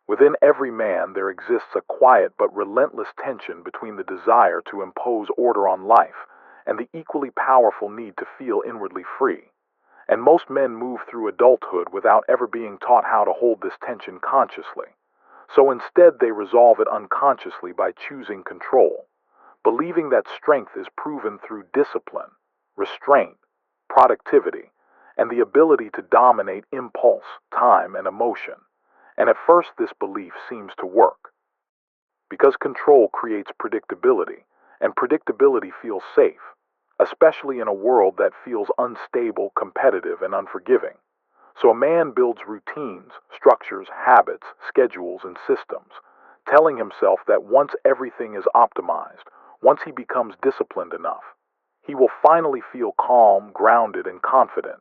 Within every man there exists a quiet but relentless tension between the desire to impose order on life and the equally powerful need to feel inwardly free. And most men move through adulthood without ever being taught how to hold this tension consciously. So instead they resolve it unconsciously by choosing control, believing that strength is proven through discipline, restraint, productivity, and the ability to dominate impulse, time, and emotion. And at first this belief seems to work, because control creates predictability, and predictability feels safe, especially in a world that feels unstable, competitive, and unforgiving. So a man builds routines, structures, habits, schedules, and systems, telling himself that once everything is optimized, once he becomes disciplined enough, he will finally feel calm, grounded, and confident.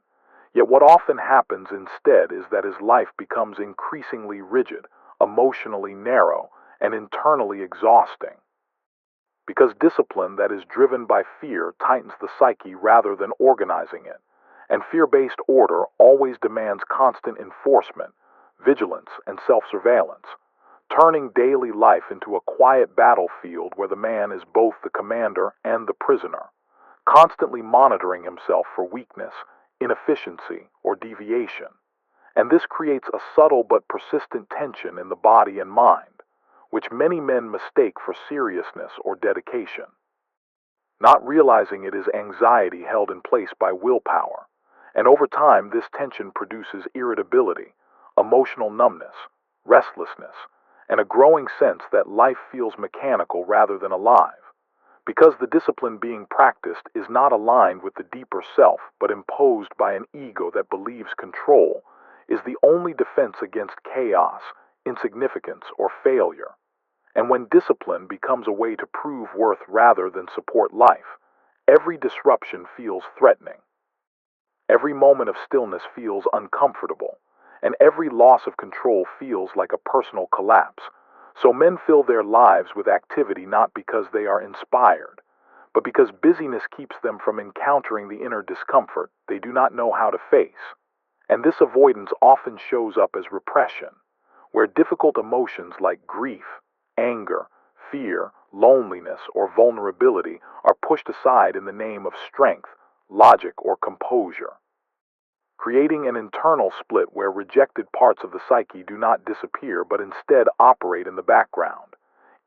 Yet what often happens instead is that his life becomes increasingly rigid, emotionally narrow, and internally exhausting. Because discipline that is driven by fear tightens the psyche rather than organizing it, and fear-based order always demands constant enforcement, vigilance, and self-surveillance, turning daily life into a quiet battlefield where the man is both the commander and the prisoner, constantly monitoring himself for weakness, inefficiency, or deviation. And this creates a subtle but persistent tension in the body and mind, which many men mistake for seriousness or dedication. Not realizing it is anxiety held in place by willpower, and over time this tension produces irritability, emotional numbness, restlessness, and a growing sense that life feels mechanical rather than alive, because the discipline being practiced is not aligned with the deeper self but imposed by an ego that believes control is the only defense against chaos, insignificance, or failure. And when discipline becomes a way to prove worth rather than support life, every disruption feels threatening. Every moment of stillness feels uncomfortable, and every loss of control feels like a personal collapse. So men fill their lives with activity not because they are inspired, but because busyness keeps them from encountering the inner discomfort they do not know how to face. And this avoidance often shows up as repression, where difficult emotions like grief, anger, fear, loneliness, or vulnerability are pushed aside in the name of strength, logic, or composure, creating an internal split where rejected parts of the psyche do not disappear but instead operate in the background,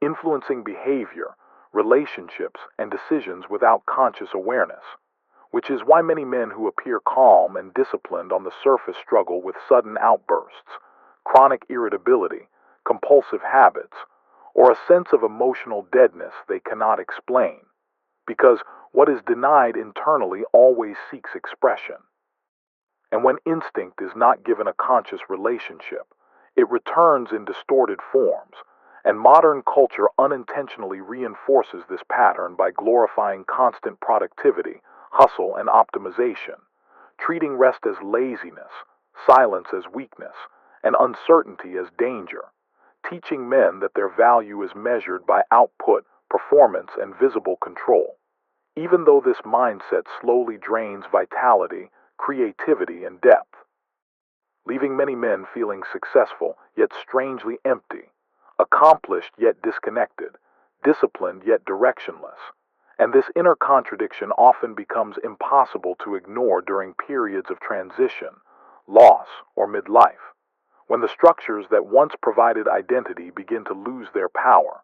influencing behavior, relationships, and decisions without conscious awareness, which is why many men who appear calm and disciplined on the surface struggle with sudden outbursts, chronic irritability, compulsive habits, or a sense of emotional deadness they cannot explain, because what is denied internally always seeks expression. And when instinct is not given a conscious relationship, it returns in distorted forms, and modern culture unintentionally reinforces this pattern by glorifying constant productivity, hustle, and optimization, treating rest as laziness, silence as weakness, and uncertainty as danger, teaching men that their value is measured by output, performance, and visible control, even though this mindset slowly drains vitality, creativity, and depth, leaving many men feeling successful yet strangely empty, accomplished yet disconnected, disciplined yet directionless. And this inner contradiction often becomes impossible to ignore during periods of transition, loss, or midlife, when the structures that once provided identity begin to lose their power,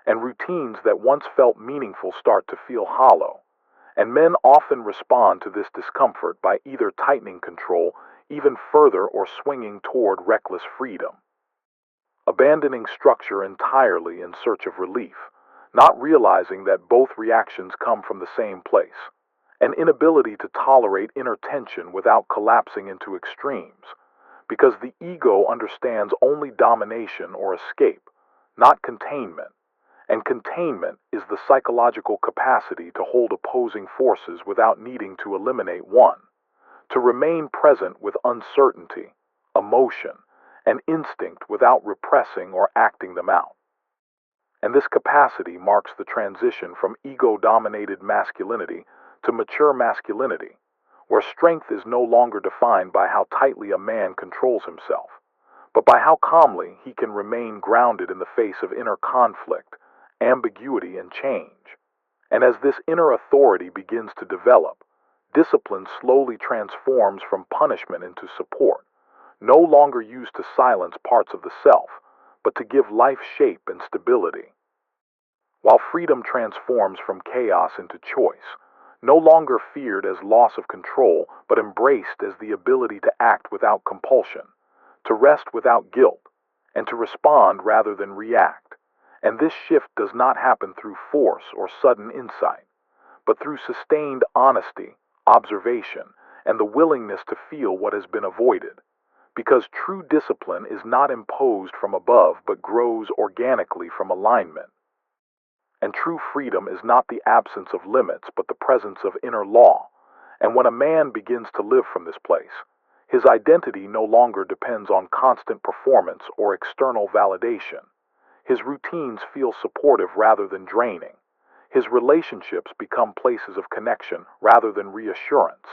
and routines that once felt meaningful start to feel hollow. And men often respond to this discomfort by either tightening control even further or swinging toward reckless freedom, abandoning structure entirely in search of relief, not realizing that both reactions come from the same place, an inability to tolerate inner tension without collapsing into extremes, because the ego understands only domination or escape, not containment. And containment is the psychological capacity to hold opposing forces without needing to eliminate one, to remain present with uncertainty, emotion, and instinct without repressing or acting them out. And this capacity marks the transition from ego-dominated masculinity to mature masculinity, where strength is no longer defined by how tightly a man controls himself, but by how calmly he can remain grounded in the face of inner conflict, ambiguity, and change. And as this inner authority begins to develop, discipline slowly transforms from punishment into support, no longer used to silence parts of the self, but to give life shape and stability. While freedom transforms from chaos into choice, no longer feared as loss of control, but embraced as the ability to act without compulsion, to rest without guilt, and to respond rather than react. And this shift does not happen through force or sudden insight, but through sustained honesty, observation, and the willingness to feel what has been avoided. Because true discipline is not imposed from above, but grows organically from alignment. And true freedom is not the absence of limits, but the presence of inner law. And when a man begins to live from this place, his identity no longer depends on constant performance or external validation. His routines feel supportive rather than draining. His relationships become places of connection rather than reassurance.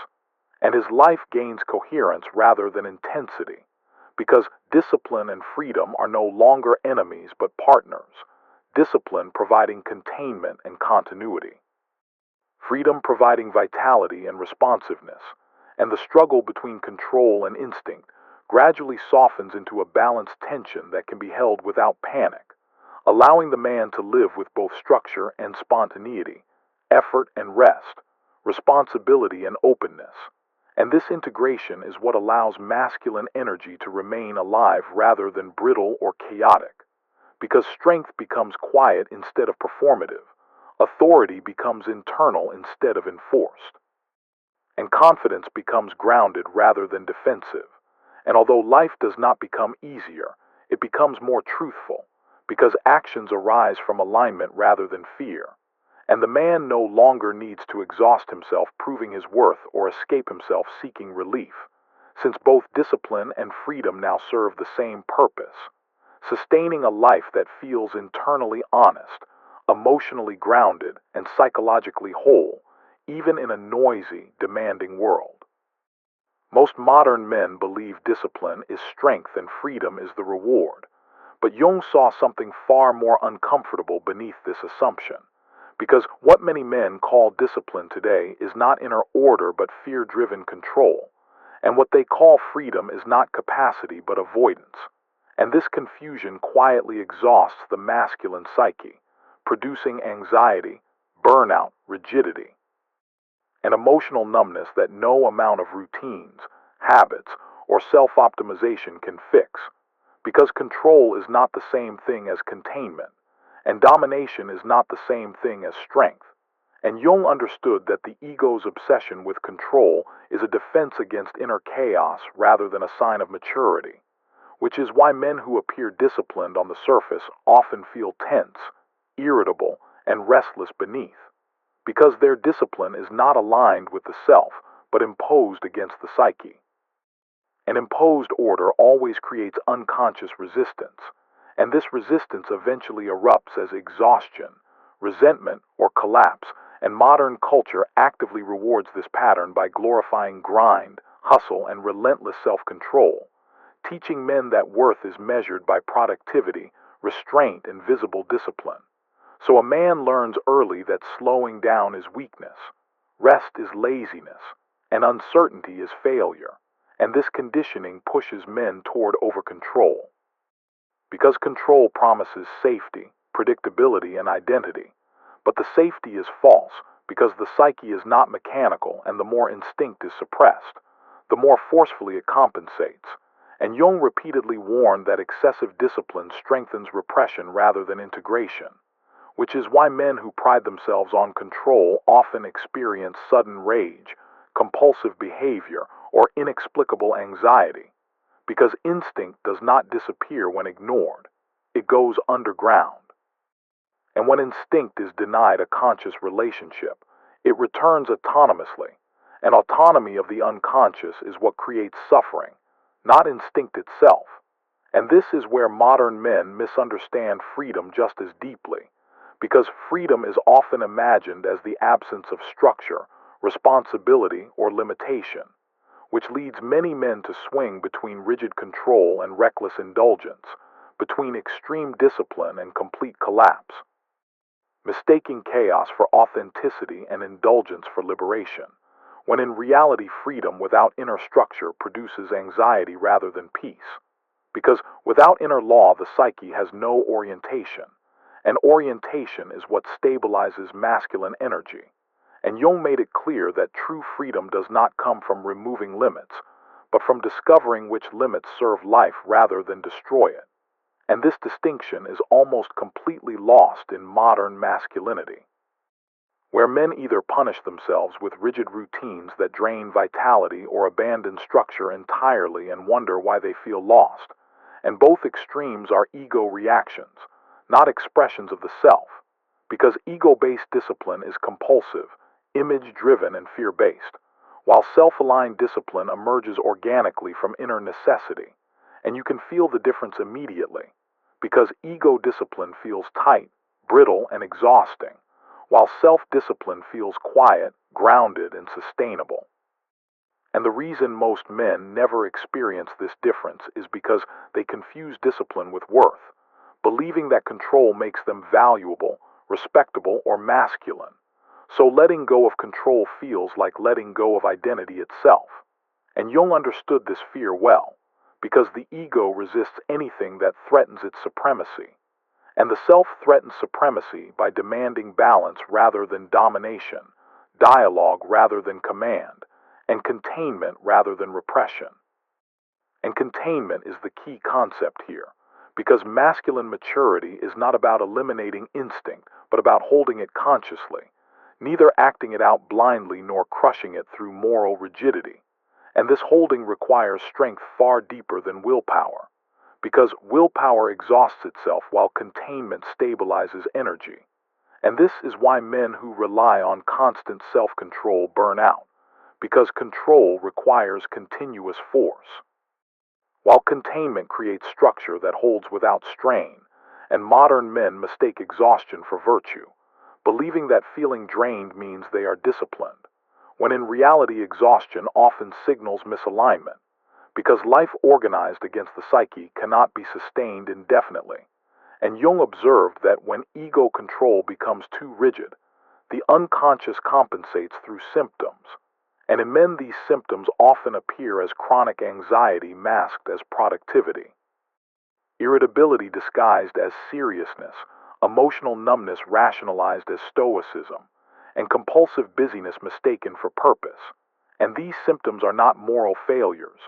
And his life gains coherence rather than intensity. Because discipline and freedom are no longer enemies but partners. Discipline providing containment and continuity. Freedom providing vitality and responsiveness. And the struggle between control and instinct gradually softens into a balanced tension that can be held without panic, allowing the man to live with both structure and spontaneity, effort and rest, responsibility and openness. And this integration is what allows masculine energy to remain alive rather than brittle or chaotic. Because strength becomes quiet instead of performative, authority becomes internal instead of enforced, and confidence becomes grounded rather than defensive. And although life does not become easier, it becomes more truthful, because actions arise from alignment rather than fear. And the man no longer needs to exhaust himself proving his worth or escape himself seeking relief, since both discipline and freedom now serve the same purpose: sustaining a life that feels internally honest, emotionally grounded, and psychologically whole, even in a noisy, demanding world. Most modern men believe discipline is strength and freedom is the reward, but Jung saw something far more uncomfortable beneath this assumption. Because what many men call discipline today is not inner order but fear-driven control, and what they call freedom is not capacity but avoidance. And this confusion quietly exhausts the masculine psyche, producing anxiety, burnout, rigidity, and emotional numbness that no amount of routines, habits, or self-optimization can fix. Because control is not the same thing as containment, and domination is not the same thing as strength. And Jung understood that the ego's obsession with control is a defense against inner chaos rather than a sign of maturity, which is why men who appear disciplined on the surface often feel tense, irritable, and restless beneath, because their discipline is not aligned with the self, but imposed against the psyche. An imposed order always creates unconscious resistance, and this resistance eventually erupts as exhaustion, resentment, or collapse, and modern culture actively rewards this pattern by glorifying grind, hustle, and relentless self-control, teaching men that worth is measured by productivity, restraint, and visible discipline. So a man learns early that slowing down is weakness, rest is laziness, and uncertainty is failure, and this conditioning pushes men toward over-control. Because control promises safety, predictability, and identity, but the safety is false because the psyche is not mechanical, and the more instinct is suppressed, the more forcefully it compensates. And Jung repeatedly warned that excessive discipline strengthens repression rather than integration, which is why men who pride themselves on control often experience sudden rage, compulsive behavior, or inexplicable anxiety, because instinct does not disappear when ignored. It goes underground. And when instinct is denied a conscious relationship, it returns autonomously, and autonomy of the unconscious is what creates suffering, not instinct itself. And this is where modern men misunderstand freedom just as deeply, because freedom is often imagined as the absence of structure, responsibility, or limitation, which leads many men to swing between rigid control and reckless indulgence, between extreme discipline and complete collapse, mistaking chaos for authenticity and indulgence for liberation, when in reality freedom without inner structure produces anxiety rather than peace. Because without inner law, the psyche has no orientation, and orientation is what stabilizes masculine energy. And Jung made it clear that true freedom does not come from removing limits, but from discovering which limits serve life rather than destroy it. And this distinction is almost completely lost in modern masculinity, where men either punish themselves with rigid routines that drain vitality or abandon structure entirely and wonder why they feel lost. And both extremes are ego reactions, not expressions of the self, because ego-based discipline is compulsive, image-driven, and fear-based, while self-aligned discipline emerges organically from inner necessity. And you can feel the difference immediately, because ego discipline feels tight, brittle, and exhausting, while self-discipline feels quiet, grounded, and sustainable. And the reason most men never experience this difference is because they confuse discipline with worth, believing that control makes them valuable, respectable, or masculine. So letting go of control feels like letting go of identity itself. And Jung understood this fear well, because the ego resists anything that threatens its supremacy. And the self threatens supremacy by demanding balance rather than domination, dialogue rather than command, and containment rather than repression. And containment is the key concept here, because masculine maturity is not about eliminating instinct, but about holding it consciously, neither acting it out blindly nor crushing it through moral rigidity. And this holding requires strength far deeper than willpower, because willpower exhausts itself while containment stabilizes energy. And this is why men who rely on constant self-control burn out, because control requires continuous force, while containment creates structure that holds without strain. And modern men mistake exhaustion for virtue, believing that feeling drained means they are disciplined, when in reality exhaustion often signals misalignment, because life organized against the psyche cannot be sustained indefinitely. And Jung observed that when ego control becomes too rigid, the unconscious compensates through symptoms. And in men, these symptoms often appear as chronic anxiety masked as productivity, irritability disguised as seriousness, emotional numbness rationalized as stoicism, and compulsive busyness mistaken for purpose. And these symptoms are not moral failures.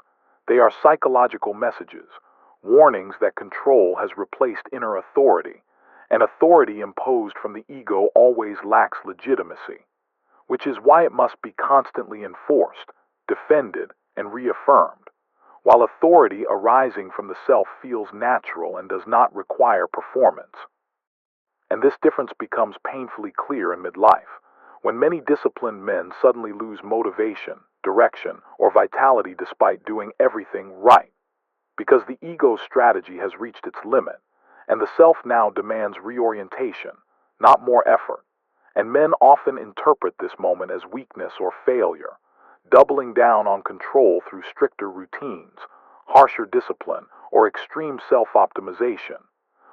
They are psychological messages, warnings that control has replaced inner authority, and authority imposed from the ego always lacks legitimacy, which is why it must be constantly enforced, defended, and reaffirmed, while authority arising from the self feels natural and does not require performance. And this difference becomes painfully clear in midlife, when many disciplined men suddenly lose motivation, direction, or vitality despite doing everything right, because the ego's strategy has reached its limit, and the self now demands reorientation, not more effort. And men often interpret this moment as weakness or failure, doubling down on control through stricter routines, harsher discipline, or extreme self-optimization,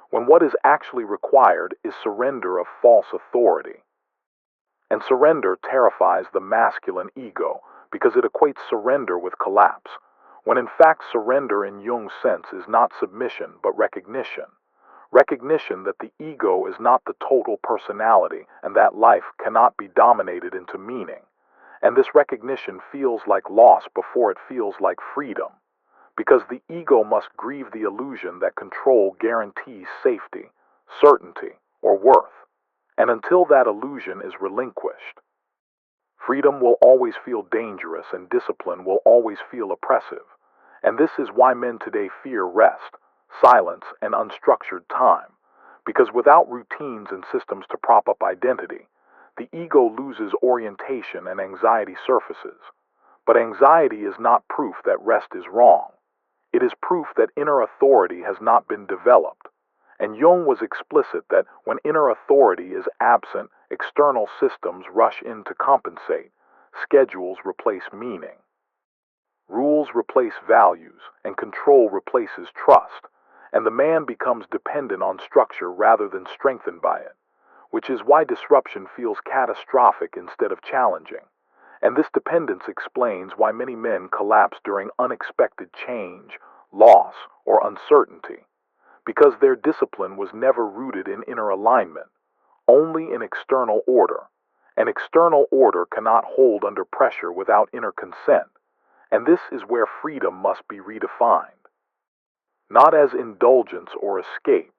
when what is actually required is surrender of false authority. And surrender terrifies the masculine ego because it equates surrender with collapse, when in fact surrender in Jung's sense is not submission but recognition. Recognition that the ego is not the total personality and that life cannot be dominated into meaning. And this recognition feels like loss before it feels like freedom, because the ego must grieve the illusion that control guarantees safety, certainty, or worth. And until that illusion is relinquished, freedom will always feel dangerous and discipline will always feel oppressive. And this is why men today fear rest, silence, and unstructured time, because without routines and systems to prop up identity, the ego loses orientation and anxiety surfaces. But anxiety is not proof that rest is wrong. It is proof that inner authority has not been developed. And Jung was explicit that when inner authority is absent, external systems rush in to compensate, schedules replace meaning, Rules replace values, and control replaces trust, and the man becomes dependent on structure rather than strengthened by it, which is why disruption feels catastrophic instead of challenging. And this dependence explains why many men collapse during unexpected change, loss, or uncertainty, because their discipline was never rooted in inner alignment, only in external order. And external order cannot hold under pressure without inner consent, and this is where freedom must be redefined, not as indulgence or escape,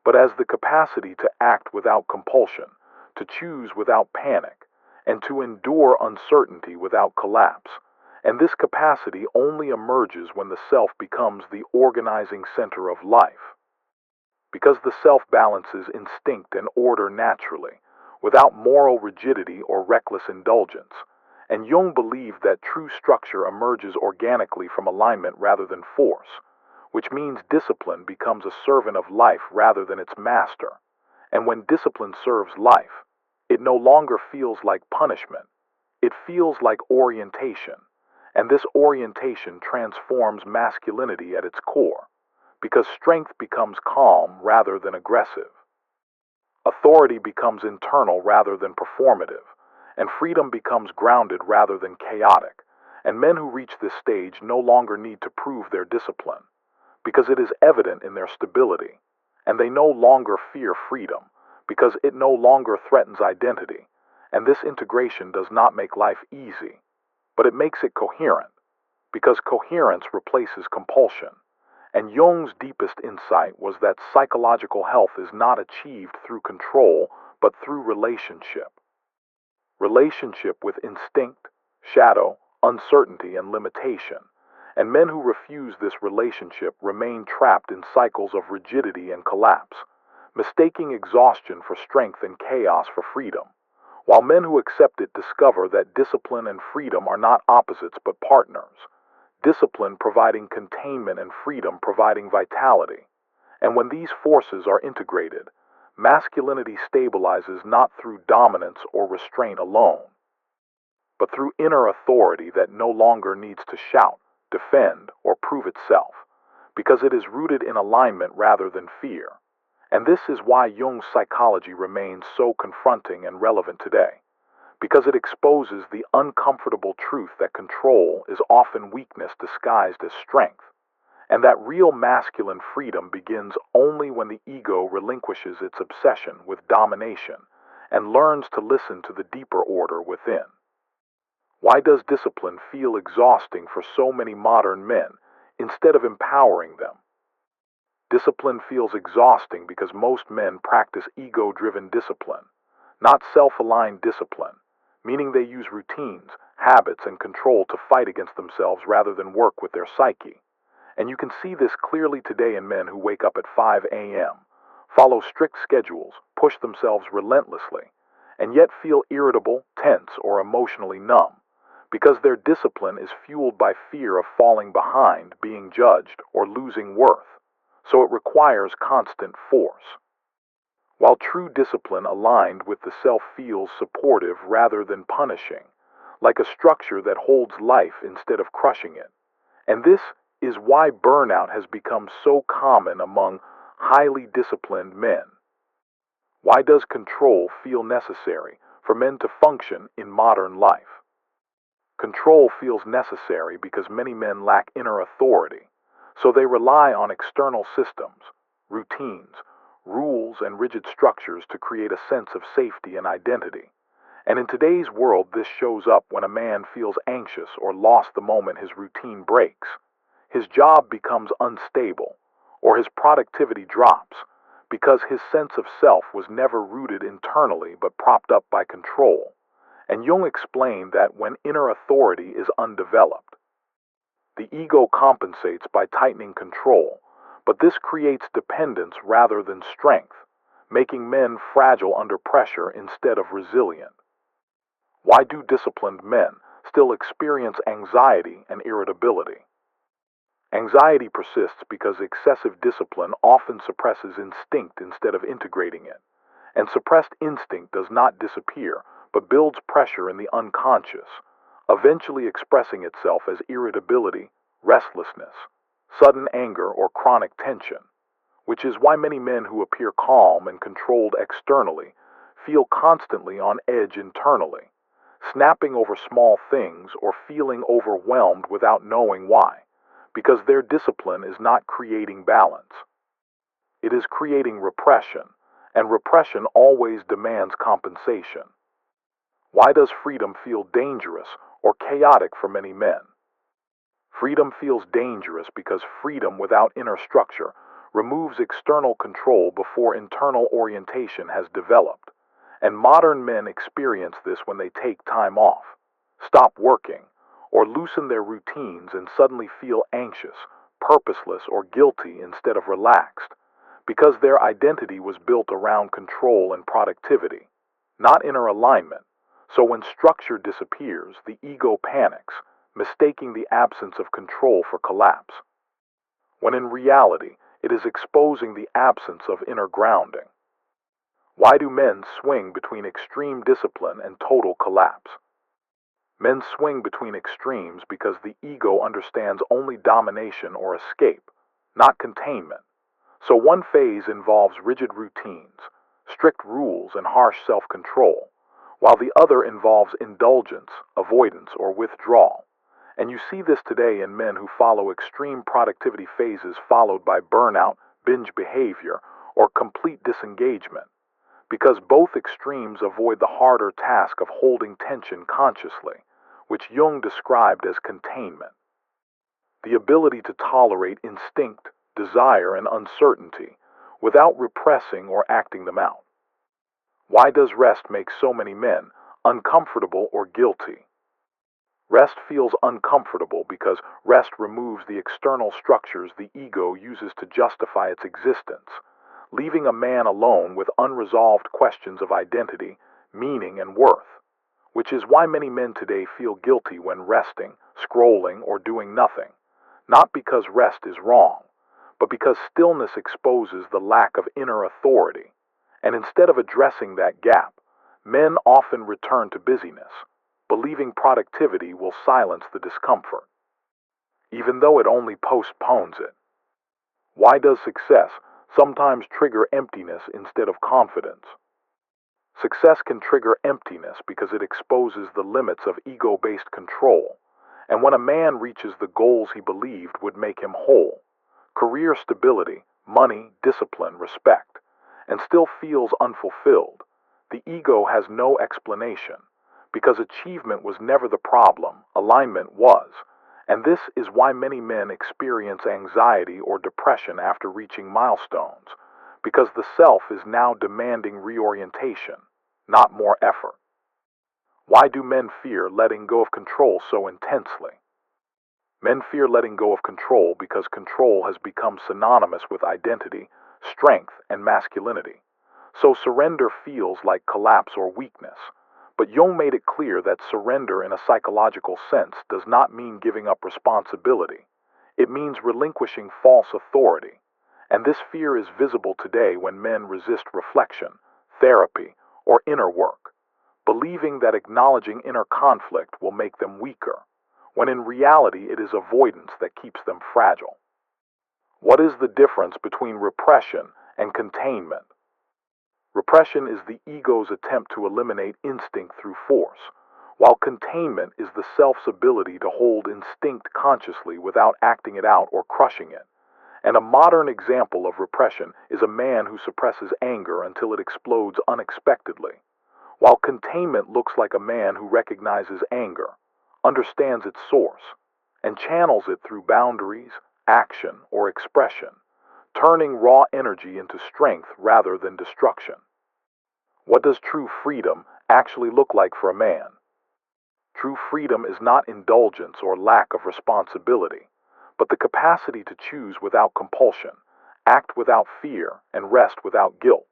but as the capacity to act without compulsion, to choose without panic, and to endure uncertainty without collapse. And this capacity only emerges when the self becomes the organizing center of life, because the self balances instinct and order naturally, without moral rigidity or reckless indulgence. And Jung believed that true structure emerges organically from alignment rather than force, which means discipline becomes a servant of life rather than its master. And when discipline serves life, it no longer feels like punishment. It feels like orientation. And this orientation transforms masculinity at its core, because strength becomes calm rather than aggressive. Authority becomes internal rather than performative, and freedom becomes grounded rather than chaotic. And men who reach this stage no longer need to prove their discipline, because it is evident in their stability, and they no longer fear freedom, because it no longer threatens identity. And this integration does not make life easy, but it makes it coherent, because coherence replaces compulsion. And Jung's deepest insight was that psychological health is not achieved through control, but through relationship. Relationship with instinct, shadow, uncertainty, and limitation. And men who refuse this relationship remain trapped in cycles of rigidity and collapse, mistaking exhaustion for strength and chaos for freedom. While men who accept it discover that discipline and freedom are not opposites but partners, discipline providing containment and freedom providing vitality. And when these forces are integrated, masculinity stabilizes not through dominance or restraint alone, but through inner authority that no longer needs to shout, defend, or prove itself, because it is rooted in alignment rather than fear. And this is why Jung's psychology remains so confronting and relevant today, because it exposes the uncomfortable truth that control is often weakness disguised as strength, and that real masculine freedom begins only when the ego relinquishes its obsession with domination and learns to listen to the deeper order within. Why does discipline feel exhausting for so many modern men instead of empowering them? Discipline feels exhausting because most men practice ego-driven discipline, not self-aligned discipline, meaning they use routines, habits, and control to fight against themselves rather than work with their psyche. And you can see this clearly today in men who wake up at 5 a.m., follow strict schedules, push themselves relentlessly, and yet feel irritable, tense, or emotionally numb, because their discipline is fueled by fear of falling behind, being judged, or losing worth. So it requires constant force. While true discipline aligned with the self feels supportive rather than punishing, like a structure that holds life instead of crushing it. And this is why burnout has become so common among highly disciplined men. Why does control feel necessary for men to function in modern life? Control feels necessary because many men lack inner authority, so they rely on external systems, routines, rules, and rigid structures to create a sense of safety and identity. And in today's world, this shows up when a man feels anxious or lost the moment his routine breaks. His job becomes unstable, or his productivity drops, because his sense of self was never rooted internally but propped up by control. And Jung explained that when inner authority is undeveloped, the ego compensates by tightening control, but this creates dependence rather than strength, making men fragile under pressure instead of resilient. Why do disciplined men still experience anxiety and irritability? Anxiety persists because excessive discipline often suppresses instinct instead of integrating it, and suppressed instinct does not disappear, but builds pressure in the unconscious, eventually expressing itself as irritability, restlessness, sudden anger, or chronic tension, which is why many men who appear calm and controlled externally feel constantly on edge internally, snapping over small things or feeling overwhelmed without knowing why, because their discipline is not creating balance. It is creating repression, and repression always demands compensation. Why does freedom feel dangerous or chaotic for many men? Freedom feels dangerous because freedom without inner structure removes external control before internal orientation has developed. And modern men experience this when they take time off, stop working, or loosen their routines and suddenly feel anxious, purposeless, or guilty instead of relaxed, because their identity was built around control and productivity, not inner alignment. So when structure disappears, the ego panics, mistaking the absence of control for collapse, when in reality it is exposing the absence of inner grounding. Why do men swing between extreme discipline and total collapse? Men swing between extremes because the ego understands only domination or escape, not containment. So one phase involves rigid routines, strict rules, and harsh self-control, while the other involves indulgence, avoidance, or withdrawal. And you see this today in men who follow extreme productivity phases followed by burnout, binge behavior, or complete disengagement, because both extremes avoid the harder task of holding tension consciously, which Jung described as containment. The ability to tolerate instinct, desire, and uncertainty without repressing or acting them out. Why does rest make so many men uncomfortable or guilty? Rest feels uncomfortable because rest removes the external structures the ego uses to justify its existence, leaving a man alone with unresolved questions of identity, meaning, and worth, which is why many men today feel guilty when resting, scrolling, or doing nothing, not because rest is wrong, but because stillness exposes the lack of inner authority. And instead of addressing that gap, men often return to busyness, believing productivity will silence the discomfort, even though it only postpones it. Why does success sometimes trigger emptiness instead of confidence? Success can trigger emptiness because it exposes the limits of ego-based control, and when a man reaches the goals he believed would make him whole, career stability, money, discipline, respect, and still feels unfulfilled, the ego has no explanation, because achievement was never the problem, alignment was. And this is why many men experience anxiety or depression after reaching milestones, because the self is now demanding reorientation, not more effort. Why do men fear letting go of control so intensely? Men fear letting go of control because control has become synonymous with identity, strength, and masculinity. So surrender feels like collapse or weakness. But Jung made it clear that surrender in a psychological sense does not mean giving up responsibility. It means relinquishing false authority. And this fear is visible today when men resist reflection, therapy, or inner work, believing that acknowledging inner conflict will make them weaker, when in reality it is avoidance that keeps them fragile. What is the difference between repression and containment? Repression is the ego's attempt to eliminate instinct through force, while containment is the self's ability to hold instinct consciously without acting it out or crushing it. And a modern example of repression is a man who suppresses anger until it explodes unexpectedly, while containment looks like a man who recognizes anger, understands its source, and channels it through boundaries, action, or expression, turning raw energy into strength rather than destruction. What does true freedom actually look like for a man? True freedom is not indulgence or lack of responsibility, but the capacity to choose without compulsion, act without fear, and rest without guilt.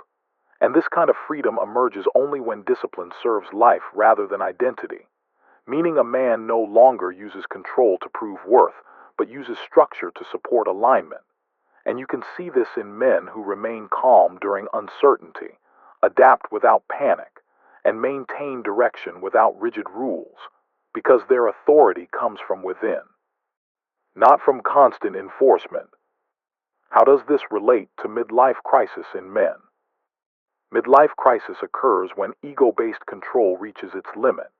And this kind of freedom emerges only when discipline serves life rather than identity, meaning a man no longer uses control to prove worth, but uses structure to support alignment. And you can see this in men who remain calm during uncertainty, adapt without panic, and maintain direction without rigid rules, because their authority comes from within, not from constant enforcement. How does this relate to midlife crisis in men? Midlife crisis occurs when ego-based control reaches its limit,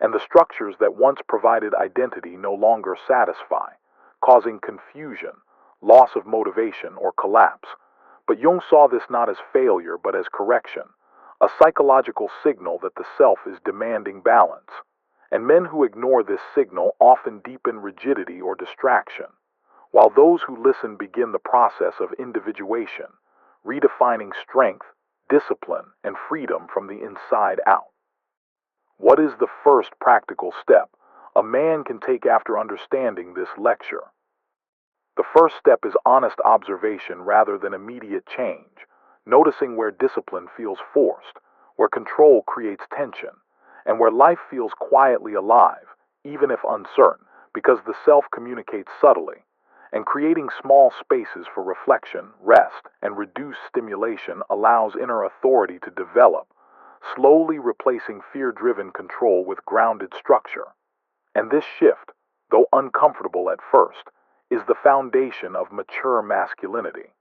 and the structures that once provided identity no longer satisfy, causing confusion, loss of motivation, or collapse. But Jung saw this not as failure but as correction, a psychological signal that the self is demanding balance. And men who ignore this signal often deepen rigidity or distraction, while those who listen begin the process of individuation, redefining strength, discipline, and freedom from the inside out. What is the first practical step a man can take after understanding this lecture? The first step is honest observation rather than immediate change, noticing where discipline feels forced, where control creates tension, and where life feels quietly alive, even if uncertain, because the self communicates subtly, and creating small spaces for reflection, rest, and reduced stimulation allows inner authority to develop, slowly replacing fear-driven control with grounded structure. And this shift, though uncomfortable at first, is the foundation of mature masculinity.